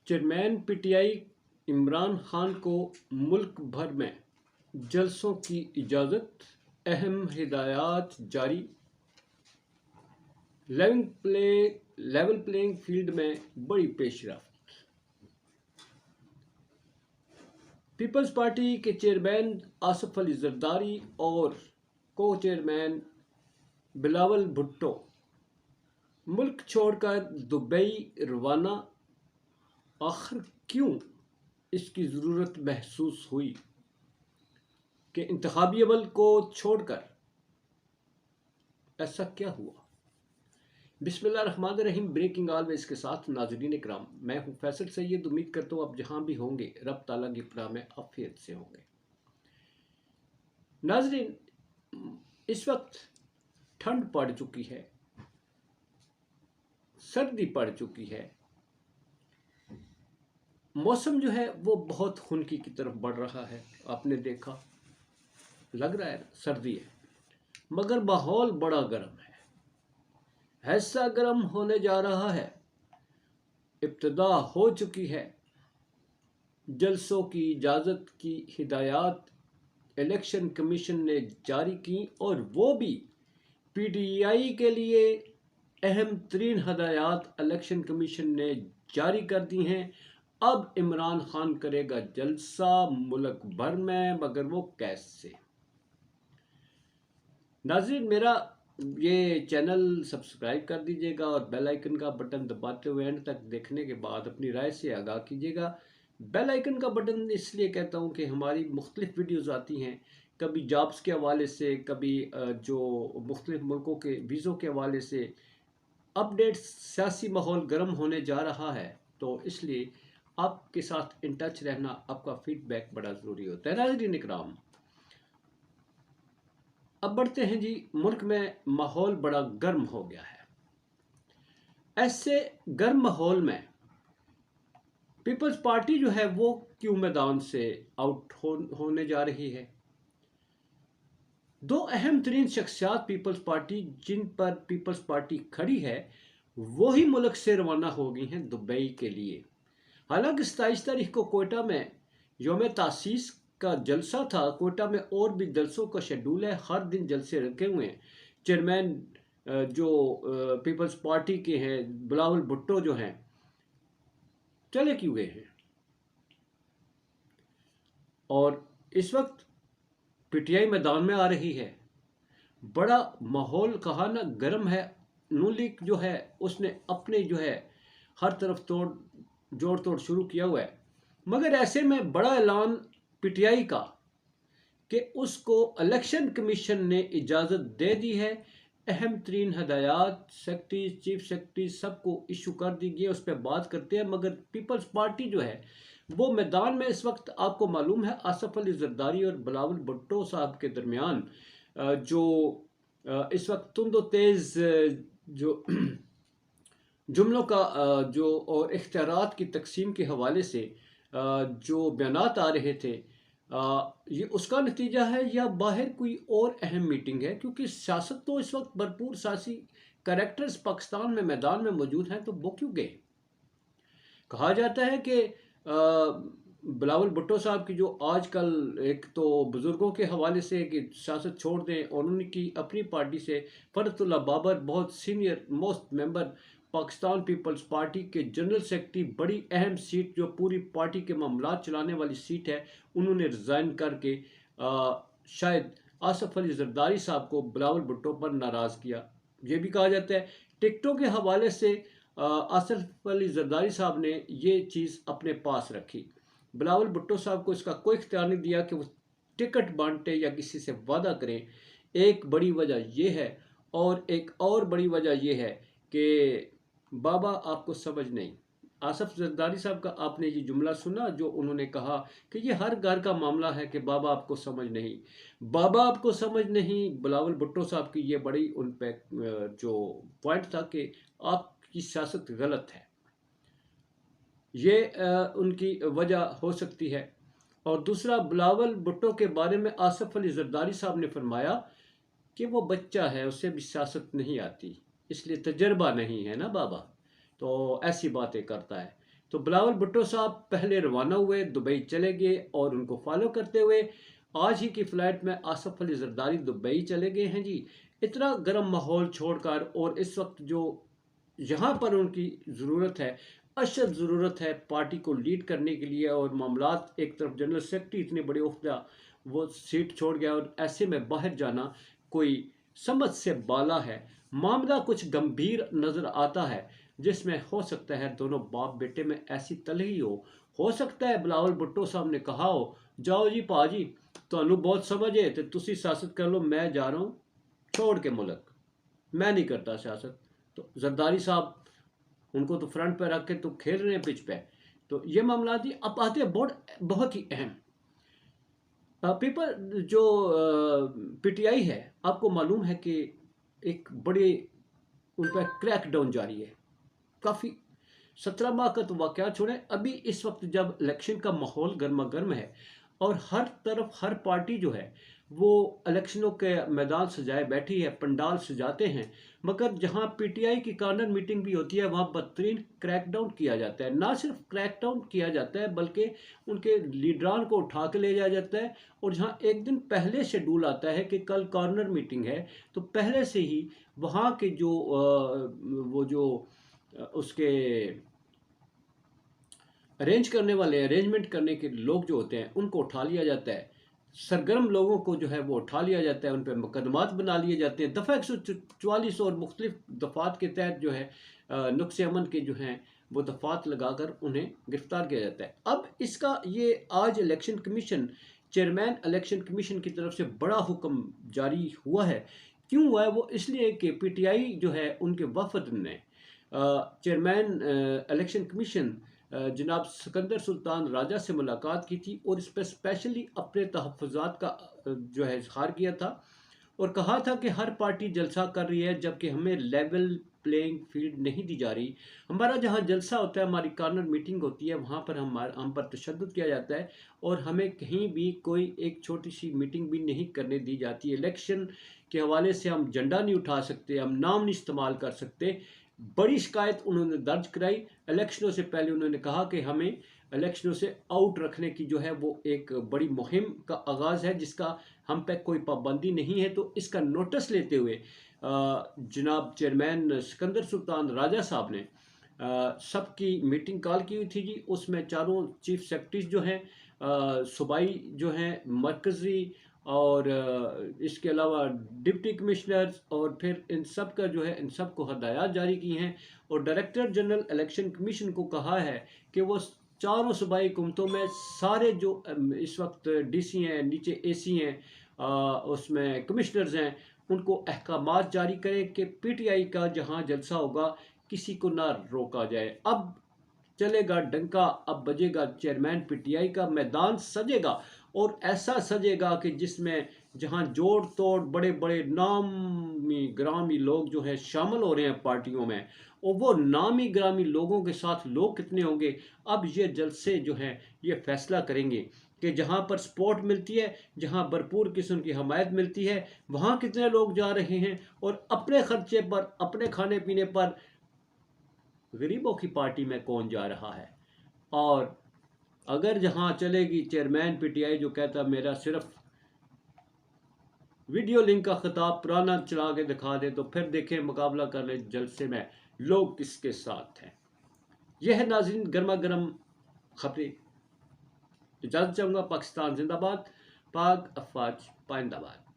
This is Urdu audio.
Chairman P T I Imran Khan کو ملک بھر میں جلسوں کی اجازت، اہم ہدایات جاری۔ لیول پلینگ فیلڈ میں بڑی پیش رفت۔ پیپلز پارٹی کے چیئرمین آصف علی زرداری اور کو چیئرمین بلاول بھٹو ملک چھوڑ کر دبئی روانہ۔ آخر کیوں اس کی ضرورت محسوس ہوئی کہ انتخابی عمل کو چھوڑ کر؟ ایسا کیا ہوا؟ بسم اللہ الرحمن الرحیم۔ بریکنگ آلویز کے ساتھ ناظرین اکرام، میں ہوں فیصل سید۔ امید کرتا ہوں آپ جہاں بھی ہوں گے رب تعالیٰ کی پناہ میں عافیت سے ہوں گے۔ ناظرین، اس وقت ٹھنڈ پڑ چکی ہے، سردی پڑ چکی ہے، موسم جو ہے وہ بہت خنکی کی طرف بڑھ رہا ہے۔ آپ نے دیکھا، لگ رہا ہے سردی ہے، مگر ماحول بڑا گرم ہے، ایسا گرم ہونے جا رہا ہے۔ ابتدا ہو چکی ہے، جلسوں کی اجازت کی ہدایات الیکشن کمیشن نے جاری کی، اور وہ بھی پی ٹی آئی کے لیے اہم ترین ہدایات الیکشن کمیشن نے جاری کر دی ہیں۔ اب عمران خان کرے گا جلسہ ملک بھر میں، مگر وہ کیسے؟ ناظرین، میرا یہ چینل سبسکرائب کر دیجیے گا اور بیل آئیکن کا بٹن دباتے ہوئے اینڈ تک دیکھنے کے بعد اپنی رائے سے آگاہ کیجیے گا۔ بیل آئیکن کا بٹن اس لیے کہتا ہوں کہ ہماری مختلف ویڈیوز آتی ہیں، کبھی جابز کے حوالے سے، کبھی جو مختلف ملکوں کے ویزوں کے حوالے سے اپڈیٹس۔ سیاسی ماحول گرم ہونے جا رہا ہے، تو اس لیے آپ کے ساتھ ان ٹچ رہنا، آپ کا فیڈ بیک بڑا ضروری ہوتا ہے۔ ناظرین اکرام، اب بڑھتے ہیں جی۔ ملک میں ماحول بڑا گرم ہو گیا ہے۔ ایسے گرم ماحول میں پیپلز پارٹی جو ہے وہ کیوں میدان سے آؤٹ ہونے جا رہی ہے؟ دو اہم ترین شخصیات پیپلز پارٹی جن پر پیپلز پارٹی کھڑی ہے، وہی ملک سے روانہ ہو گئی ہیں دبئی کے لیے۔ حالانکہ 27 تاریخ کو کوئٹہ میں یوم تاسیس کا جلسہ تھا، کوئٹہ میں اور بھی جلسوں کا شیڈول ہے، ہر دن جلسے رکھے ہوئے ہیں۔ چیئرمین جو پیپلز پارٹی کے ہیں بلاول بھٹو جو ہیں، چلے کیوں گئے ہیں؟ اور اس وقت پی ٹی آئی میدان میں آ رہی ہے۔ بڑا ماحول کہا نا گرم ہے۔ نون لیگ جو ہے اس نے اپنے جو ہے ہر طرف جوڑ توڑ شروع کیا ہوا ہے، مگر ایسے میں بڑا اعلان پی ٹی آئی کا کہ اس کو الیکشن کمیشن نے اجازت دے دی ہے۔ اہم ترین ہدایات سیکرٹری، چیف سیکرٹری سب کو ایشو کر دی گئی، اس پہ بات کرتے ہیں۔ مگر پیپلز پارٹی جو ہے وہ میدان میں اس وقت، آپ کو معلوم ہے، آصف علی زرداری اور بلاول بھٹو صاحب کے درمیان جو اس وقت تند و تیز جو جملوں کا جو اور اختیارات کی تقسیم کے حوالے سے جو بیانات آ رہے تھے، یہ اس کا نتیجہ ہے یا باہر کوئی اور اہم میٹنگ ہے؟ کیونکہ سیاست تو اس وقت بھرپور سیاسی کریکٹرز پاکستان میں میدان میں موجود ہیں، تو وہ کیوں گئے؟ کہا جاتا ہے کہ بلاول بھٹو صاحب کی جو آج کل ایک تو بزرگوں کے حوالے سے کہ سیاست چھوڑ دیں، اور ان کی اپنی پارٹی سے فرحت اللہ بابر، بہت سینئر موسٹ ممبر پاکستان پیپلز پارٹی کے جنرل سیکرٹری، بڑی اہم سیٹ جو پوری پارٹی کے معاملات چلانے والی سیٹ ہے، انہوں نے ریزائن کر کے شاید آصف علی زرداری صاحب کو بلاول بھٹو پر ناراض کیا۔ یہ بھی کہا جاتا ہے ٹکٹوں کے حوالے سے آصف علی زرداری صاحب نے یہ چیز اپنے پاس رکھی، بلاول بھٹو صاحب کو اس کا کوئی اختیار نہیں دیا کہ وہ ٹکٹ بانٹے یا کسی سے وعدہ کریں۔ ایک بڑی وجہ یہ ہے، اور ایک اور بڑی وجہ یہ ہے کہ بابا آپ کو سمجھ نہیں۔ آصف زرداری صاحب کا آپ نے یہ جملہ سنا جو انہوں نے کہا کہ یہ ہر گھر کا معاملہ ہے کہ بابا آپ کو سمجھ نہیں، بابا آپ کو سمجھ نہیں۔ بلاول بھٹو صاحب کی یہ بڑی ان پہ جو پوائنٹ تھا کہ آپ کی سیاست غلط ہے، یہ ان کی وجہ ہو سکتی ہے۔ اور دوسرا، بلاول بھٹو کے بارے میں آصف علی زرداری صاحب نے فرمایا کہ وہ بچہ ہے، اسے بھی سیاست نہیں آتی، اس لیے تجربہ نہیں ہے نا بابا، تو ایسی باتیں کرتا ہے۔ تو بلاول بھٹو صاحب پہلے روانہ ہوئے، دبئی چلے گئے اور ان کو فالو کرتے ہوئے آج ہی کی فلائٹ میں آصف علی زرداری دبئی چلے گئے ہیں جی۔ اتنا گرم ماحول چھوڑ کر، اور اس وقت جو یہاں پر ان کی ضرورت ہے، اشد ضرورت ہے پارٹی کو لیڈ کرنے کے لیے، اور معاملات ایک طرف جنرل سیکرٹری اتنے بڑے عہدہ وہ سیٹ چھوڑ گیا، اور ایسے میں باہر جانا کوئی سمجھ سے بالا ہے۔ معاملہ کچھ گمبھیر نظر آتا ہے، جس میں ہو سکتا ہے دونوں باپ بیٹے میں ایسی تلخی ہو سکتا ہے بلاول بھٹو صاحب نے کہا ہو، جاؤ جی پا جی تمہیں بہت سمجھ ہے تو تسی سیاست کر لو، میں جا رہا ہوں چھوڑ کے ملک، میں نہیں کرتا سیاست۔ تو زرداری صاحب ان کو تو فرنٹ پہ رکھ کے تو کھیل رہے ہیں پچ پہ۔ تو یہ معاملات ہی اب آتے ہیں بہت ہی اہم پیپل جو پی ٹی آئی ہے، آپ کو معلوم ہے کہ ایک بڑے ان پہ کریک ڈاؤن جاری ہے، کافی 17 ماہ کا تو واقعہ چھوڑیں، ابھی اس وقت جب الیکشن کا ماحول گرما گرم ہے اور ہر طرف ہر پارٹی جو ہے وہ الیکشنوں کے میدان سجائے بیٹھی ہے، پنڈال سجاتے ہیں، مگر جہاں پی ٹی آئی کی کارنر میٹنگ بھی ہوتی ہے وہاں بدترین کریک ڈاؤن کیا جاتا ہے۔ نہ صرف کریک ڈاؤن کیا جاتا ہے بلکہ ان کے لیڈران کو اٹھا کے لے جایا جاتا ہے، اور جہاں ایک دن پہلے شیڈول آتا ہے کہ کل کارنر میٹنگ ہے، تو پہلے سے ہی وہاں کے جو وہ جو اس کے ارینجمنٹ کرنے کے لوگ جو ہوتے ہیں ان کو اٹھا لیا جاتا ہے، سرگرم لوگوں کو جو ہے وہ اٹھا لیا جاتا ہے، ان پہ مقدمات بنا لیے جاتے ہیں، دفعہ 144 اور مختلف دفعات کے تحت جو ہے نقص امن کے جو ہیں وہ دفعات لگا کر انہیں گرفتار کیا جاتا ہے۔ اب اس کا یہ آج election commission, chairman election commission کی طرف سے بڑا حکم جاری ہوا ہے۔ کیوں ہوا ہے؟ وہ اس لیے کہ پی ٹی آئی جو ہے ان کے وفد نے چیئرمین الیکشن کمیشن جناب سکندر سلطان راجہ سے ملاقات کی تھی، اور اس پہ اسپیشلی اپنے تحفظات کا جو ہے اظہار کیا تھا، اور کہا تھا کہ ہر پارٹی جلسہ کر رہی ہے جبکہ ہمیں لیول پلینگ فیلڈ نہیں دی جا رہی۔ ہمارا جہاں جلسہ ہوتا ہے، ہماری کارنر میٹنگ ہوتی ہے، وہاں پر ہم پر تشدد کیا جاتا ہے، اور ہمیں کہیں بھی کوئی ایک چھوٹی سی میٹنگ بھی نہیں کرنے دی جاتی ہے۔ الیکشن کے حوالے سے ہم جھنڈا نہیں اٹھا سکتے، ہم نام نہیں استعمال کر سکتے۔ بڑی شکایت انہوں نے درج کرائی۔ الیکشنوں سے پہلے انہوں نے کہا کہ ہمیں الیکشنوں سے آؤٹ رکھنے کی جو ہے وہ ایک بڑی مہم کا آغاز ہے، جس کا ہم پہ کوئی پابندی نہیں ہے۔ تو اس کا نوٹس لیتے ہوئے جناب چیئرمین سکندر سلطان راجہ صاحب نے سب کی میٹنگ کال کی ہوئی تھی جی۔ اس میں چاروں چیف سیکرٹریز جو ہیں، صوبائی جو ہیں، مرکزی، اور اس کے علاوہ ڈپٹی کمشنرز، اور پھر ان سب کا جو ہے ان سب کو ہدایات جاری کی ہیں، اور ڈائریکٹر جنرل الیکشن کمیشن کو کہا ہے کہ وہ چاروں صوبائی حکومتوں میں سارے جو اس وقت ڈی سی ہیں، نیچے اے سی ہیں، اس میں کمشنرز ہیں، ان کو احکامات جاری کریں کہ پی ٹی آئی کا جہاں جلسہ ہوگا کسی کو نہ روکا جائے۔ اب چلے گا ڈنکا، اب بجے گا چیئرمین پی ٹی آئی کا، میدان سجے گا، اور ایسا سجے گا کہ جس میں جہاں جوڑ توڑ بڑے بڑے نامی گرامی لوگ جو ہیں شامل ہو رہے ہیں پارٹیوں میں، اور وہ نامی گرامی لوگوں کے ساتھ لوگ کتنے ہوں گے، اب یہ جلسے جو ہیں یہ فیصلہ کریں گے کہ جہاں پر سپورٹ ملتی ہے، جہاں بھرپور قسم کی حمایت ملتی ہے، وہاں کتنے لوگ جا رہے ہیں، اور اپنے خرچے پر، اپنے کھانے پینے پر غریبوں کی پارٹی میں کون جا رہا ہے۔ اور اگر جہاں چلے گی چیئرمین پی ٹی آئی جو کہتا میرا صرف ویڈیو لنک کا خطاب پرانا چلا کے دکھا دے، تو پھر دیکھیں مقابلہ کر لیں جلسے میں لوگ کس کے ساتھ ہیں۔ یہ ہے ناظرین گرما گرم خبریں۔ اجازت چاہوں گا۔ پاکستان زندہ باد، پاک افواج پائندہ باد۔